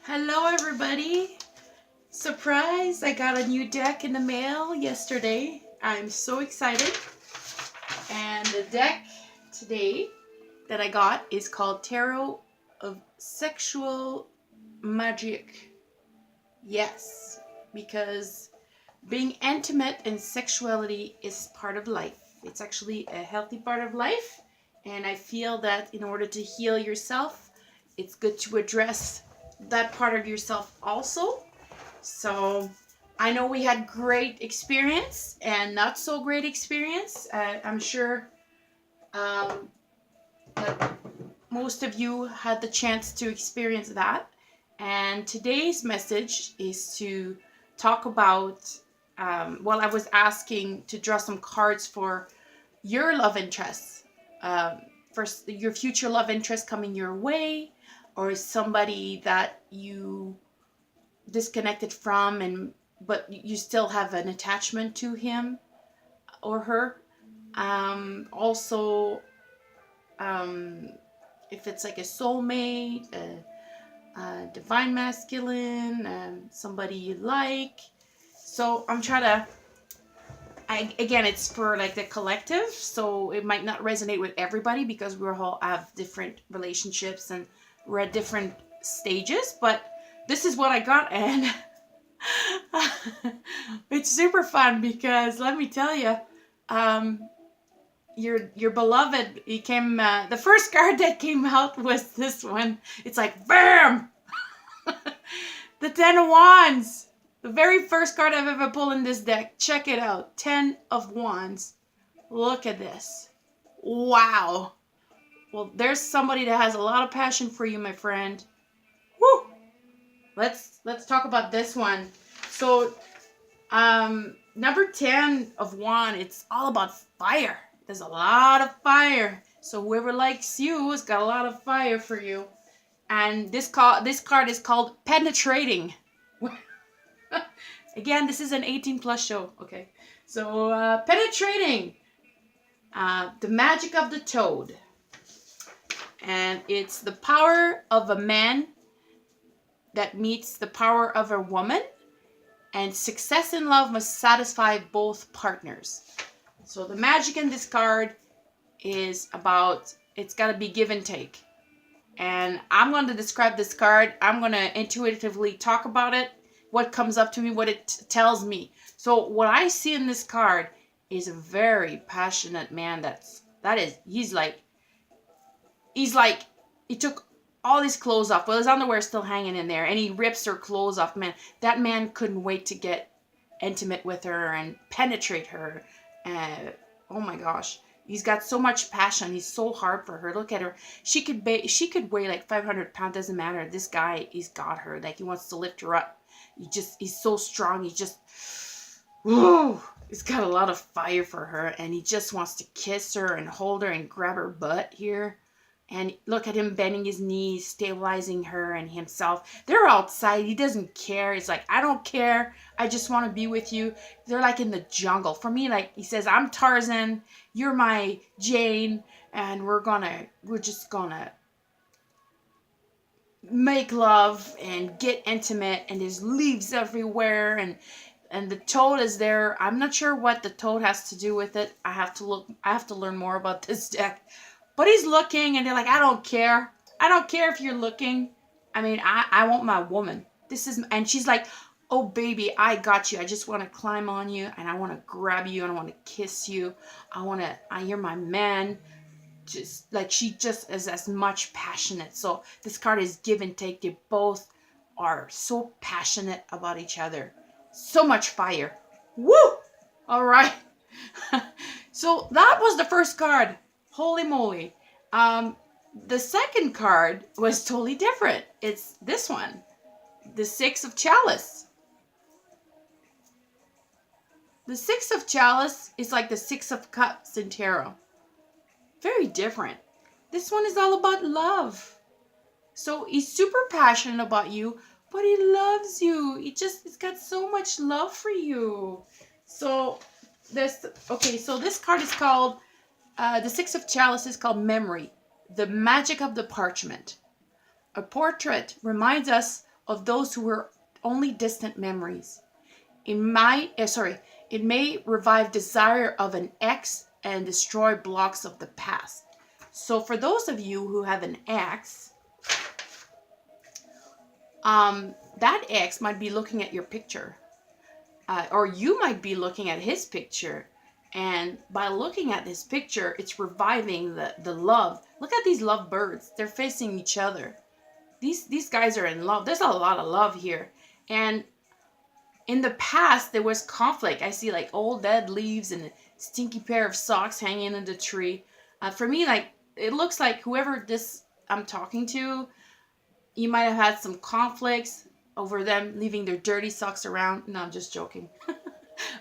Hello everybody! Surprise! I got a new deck in the mail yesterday. I'm so excited. And the deck today that I got is called Tarot of Sexual Magic. Yes, because being intimate and sexuality is part of life. It's actually a healthy part of life. And I feel that in order to heal yourself, it's good to address that part of yourself also. So I know we had great experience and not so great experience. I'm sure that most of you had the chance to experience that. And today's message is to talk about, I was asking to draw some cards for your love interests. First, your future love interest coming your way, or somebody that you disconnected from but you still have an attachment to him or her. Also, if it's like a soulmate, a divine masculine, somebody you like. So I'm trying to, again, it's for like the collective, so it might not resonate with everybody because we all have different relationships and we're at different stages, but this is what I got, and it's super fun because let me tell you, your beloved, he came, the first card that came out was this one. It's like, bam! The 10 of Wands. The very first card I've ever pulled in this deck. Check it out. 10 of Wands. Look at this. Wow. Well, there's somebody that has a lot of passion for you, my friend. Woo! Let's talk about this one. So, number 10 of Wands, it's all about fire. There's a lot of fire. So whoever likes you has got a lot of fire for you. And this card is called Penetrating. Again, this is an 18 plus show. Okay. So, Penetrating. The magic of the toad. And it's the power of a man that meets the power of a woman. And success in love must satisfy both partners. So the magic in this card is about, it's got to be give and take. And I'm going to describe this card. I'm going to intuitively talk about it, what comes up to me, what it tells me. So what I see in this card is a very passionate man. He's like, he took all his clothes off. Well, his underwear is still hanging in there, and he rips her clothes off. Man, that man couldn't wait to get intimate with her and penetrate her. Oh my gosh, he's got so much passion. He's so hard for her. Look at her. She could weigh like 500 pounds. Doesn't matter. This guy, he's got her. Like, he wants to lift her up. He's so strong. Whoa. He's got a lot of fire for her, and he just wants to kiss her and hold her and grab her butt here. And look at him bending his knees, stabilizing her and himself. They're outside. He doesn't care. He's like, I don't care. I just want to be with you. They're like in the jungle. For me, like, he says, I'm Tarzan. You're my Jane. And we're just gonna make love and get intimate. And there's leaves everywhere. And the toad is there. I'm not sure what the toad has to do with it. I have to learn more about this deck. But he's looking, and they're like, I don't care. I don't care if you're looking. I mean, I want my woman. And she's like, oh, baby, I got you. I just want to climb on you, and I want to grab you, and I want to kiss you. You're my man. Just like, she just is as much passionate. So this card is give and take. They both are so passionate about each other. So much fire. Woo! All right. So that was the first card. Holy moly. The second card was totally different. It's this one. The Six of Chalice. The Six of Chalice is like the Six of Cups in tarot. Very different. This one is all about love. So he's super passionate about you, but he loves you. He's got so much love for you. So this card is called, the Six of Chalice is called Memory, the magic of the parchment. A portrait reminds us of those who were only distant memories. It may revive desire of an ex and destroy blocks of the past. So for those of you who have an ex, that ex might be looking at your picture, or you might be looking at his picture. And by looking at this picture, it's reviving the love. Look at these love birds. They're facing each other. These guys are in love. There's a lot of love here. And in the past, there was conflict. I see like old dead leaves and a stinky pair of socks hanging in the tree. For me, like, it looks like whoever this I'm talking to, you might have had some conflicts over them leaving their dirty socks around. No, I'm just joking.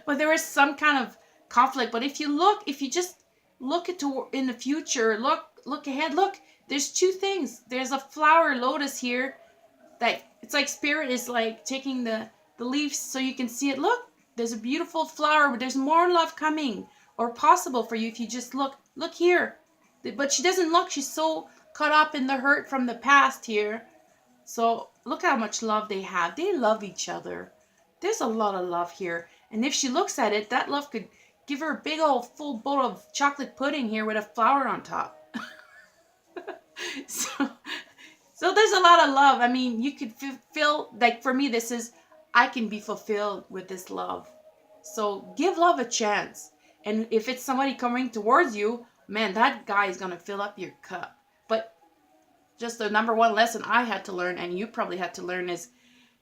But there was some kind of conflict. But if you just look in the future, look ahead, look, there's two things. There's a flower lotus here that it's like spirit is like taking the leaves so you can see it. Look, there's a beautiful flower, but there's more love coming or possible for you if you just look here. But she doesn't look. She's so caught up in the hurt from the past here. So look how much love they have. They love each other. There's a lot of love here. And if she looks at it, that love could give her a big old full bowl of chocolate pudding here with a flower on top. So there's a lot of love. I mean, you could feel, like for me, this is, I can be fulfilled with this love. So give love a chance. And if it's somebody coming towards you, man, that guy is going to fill up your cup. But just the number one lesson I had to learn, and you probably had to learn, is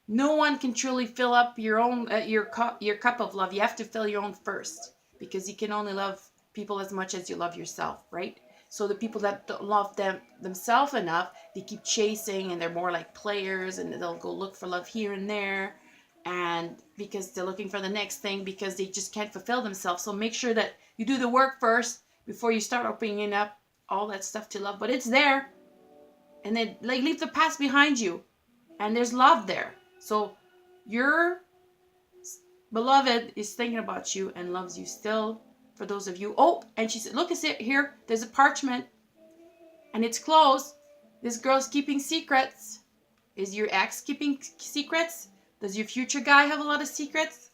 no one can truly fill up your own your cup of love. You have to fill your own first, because you can only love people as much as you love yourself, right? So the people that don't love themselves enough, they keep chasing, and they're more like players, and they'll go look for love here and there, and because they're looking for the next thing, because they just can't fulfill themselves. So make sure that you do the work first before you start opening up all that stuff to love. But it's there, and then like leave the past behind you, and there's love there. So your beloved is thinking about you and loves you still. For those of you, oh, and she said, look, is it here? There's a parchment, and it's closed. This girl's keeping secrets. Is your ex keeping secrets? Does your future guy have a lot of secrets?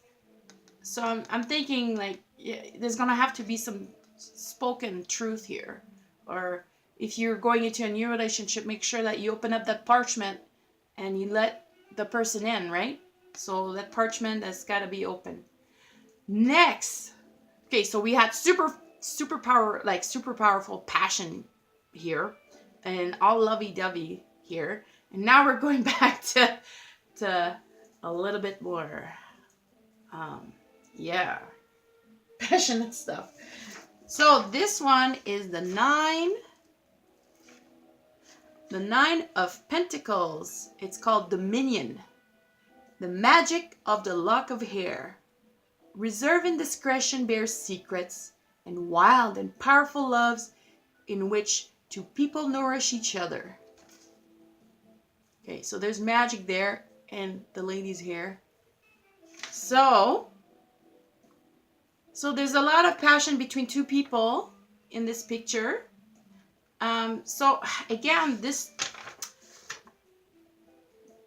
So I'm thinking, like, yeah, there's gonna have to be some spoken truth here. Or if you're going into a new relationship, make sure that you open up that parchment and you let the person in, right? So that parchment has got to be open. Next. Okay, so we had super powerful passion here, and all lovey-dovey here, and now we're going back to a little bit more, passionate stuff. So this one is the nine of Pentacles. It's called Dominion, the magic of the lock of hair. Reserve and discretion bears secrets, and wild and powerful loves in which two people nourish each other. Okay, so there's magic there, and the lady's here. So there's a lot of passion between two people in this picture. So again,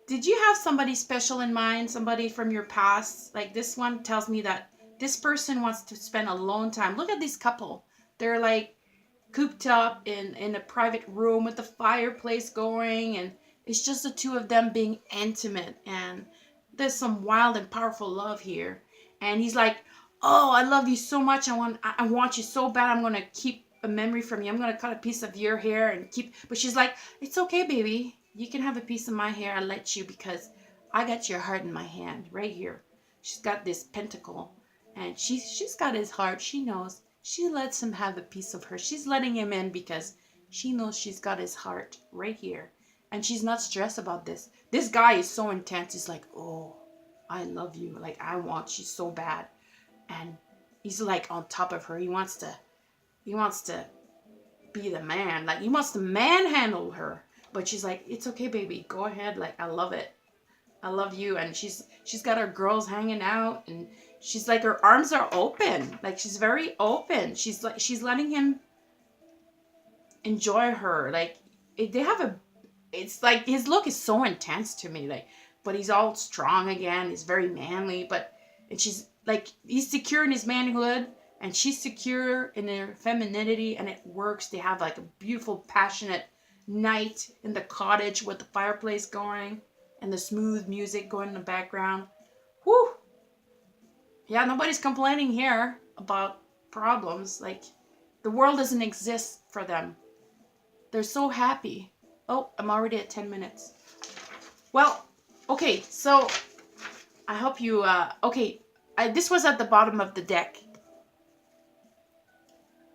did you have somebody special in mind? Somebody from your past? Like this one tells me that this person wants to spend alone time. Look at this couple. They're like cooped up in a private room with the fireplace going, and it's just the two of them being intimate, and there's some wild and powerful love here. And he's like, oh, I love you so much. I want you so bad. I'm going to keep a memory from you. I'm going to cut a piece of your hair and keep, but she's like, it's okay, baby. You can have a piece of my hair. I'll let you, because I got your heart in my hand right here. She's got this pentacle, and she's got his heart. She knows. She lets him have a piece of her. She's letting him in because she knows she's got his heart right here. And she's not stressed about this. This guy is so intense. He's like, oh, I love you. Like, I want you so bad. And he's like on top of her. He wants to be the man. Like, he wants to manhandle her. But she's like, it's okay, baby. Go ahead. Like, I love it. I love you. And she's got her girls hanging out, and she's like, her arms are open. Like, she's very open. She's letting him enjoy her. Like, it's like his look is so intense to me. Like, but he's all strong again. He's very manly, and she's like, he's secure in his manhood, and she's secure in her femininity, and it works. They have like a beautiful, passionate night in the cottage with the fireplace going and the smooth music going in the background. Whew! Yeah, nobody's complaining here about problems. Like, the world doesn't exist for them. They're so happy. Oh, I'm already at 10 minutes. Well, okay, so I hope you, this was at the bottom of the deck.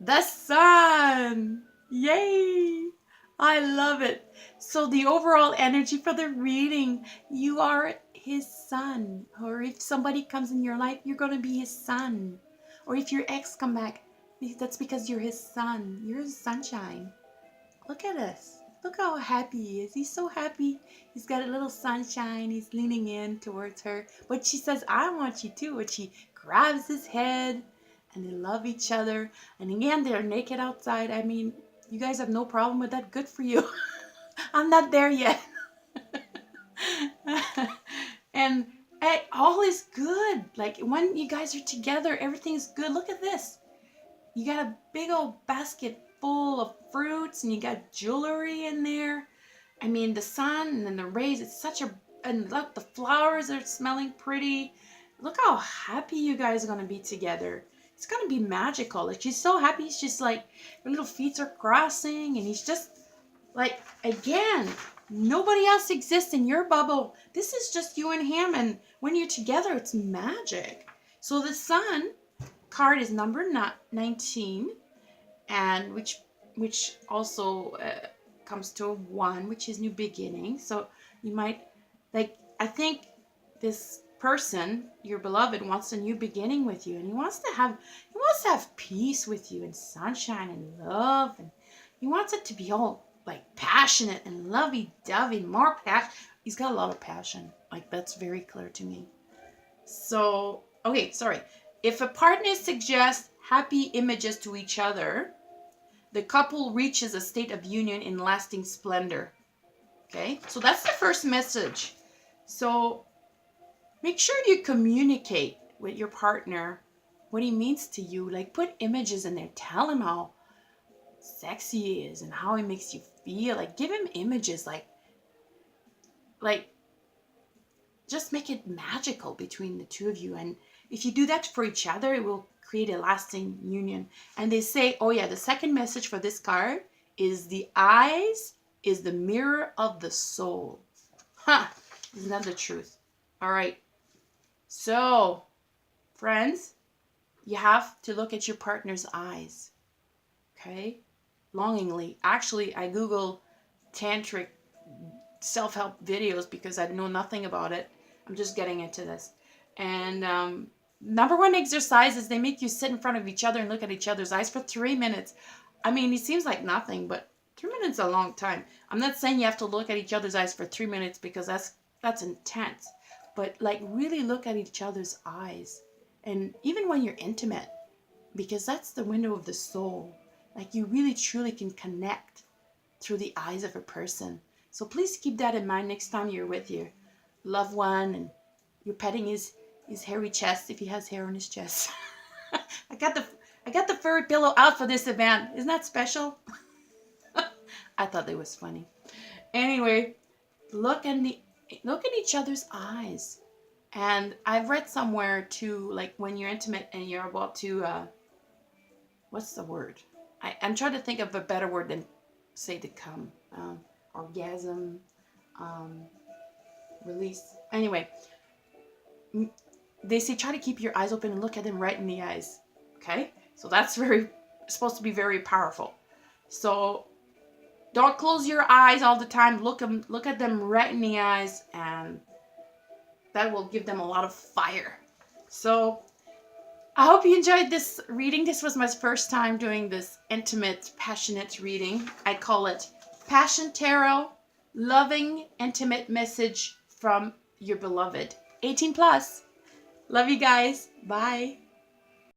The sun! Yay! I love it. So the overall energy for the reading, you are his son. Or if somebody comes in your life, you're going to be his son. Or if your ex come back, that's because you're his son. You're his sunshine. Look at us. Look how happy he is. He's so happy. He's got a little sunshine. He's leaning in towards her. But she says, I want you too. But she grabs his head and they love each other. And again, they're naked outside. I mean, you guys have no problem with that. Good for you. I'm not there yet. And all is good. Like, when you guys are together, everything's good. Look at this. You got a big old basket full of fruits, and you got jewelry in there. I mean, the sun and then the rays, it's such a, and look, the flowers are smelling pretty. Look how happy you guys are going to be together. It's going to be magical. Like, she's so happy. She's just like, her little feet are crossing, and he's just like, again, nobody else exists in your bubble. This is just you and him, and when you're together, it's magic. So the sun card is number 19, and which also comes to 1, which is new beginning. So you might, like, I think this person, your beloved, wants a new beginning with you, and he wants to have peace with you, and sunshine and love, and he wants it to be all like passionate and lovey-dovey, more passion. He's got a lot of passion. Like, that's very clear to me. So, okay, sorry. If a partner suggests happy images to each other, the couple reaches a state of union in lasting splendor. Okay, so that's the first message. So make sure you communicate with your partner what he means to you. Like, put images in there. Tell him how sexy he is and how he makes you feel. Like, give him images. Like just make it magical between the two of you. And if you do that for each other, it will create a lasting union. And they say, oh yeah, the second message for this card is the eyes is the mirror of the soul. Huh, isn't that the truth? All right. So, friends, you have to look at your partner's eyes. Okay? Longingly. Actually, I Google tantric self-help videos because I know nothing about it. I'm just getting into this. And number 1 exercise is they make you sit in front of each other and look at each other's eyes for 3 minutes. I mean, it seems like nothing, but 3 minutes is a long time. I'm not saying you have to look at each other's eyes for 3 minutes because that's intense. But like, really look at each other's eyes. And even when you're intimate, because that's the window of the soul. Like, you really truly can connect through the eyes of a person. So please keep that in mind next time you're with your loved one and you're petting his hairy chest if he has hair on his chest. I got the furry pillow out for this event. Isn't that special? I thought it was funny. Anyway, look at each other's eyes. And I've read somewhere too, like, when you're intimate and you're about to what's the word? I'm trying to think of a better word than say to come. Orgasm, release. Anyway, they say try to keep your eyes open and look at them right in the eyes. Okay? So that's supposed to be very powerful. So don't close your eyes all the time. Look at them right in the eyes, and that will give them a lot of fire. So I hope you enjoyed this reading. This was my first time doing this intimate, passionate reading. I call it Passion Tarot, loving, intimate message from your beloved. 18 plus. Love you guys. Bye.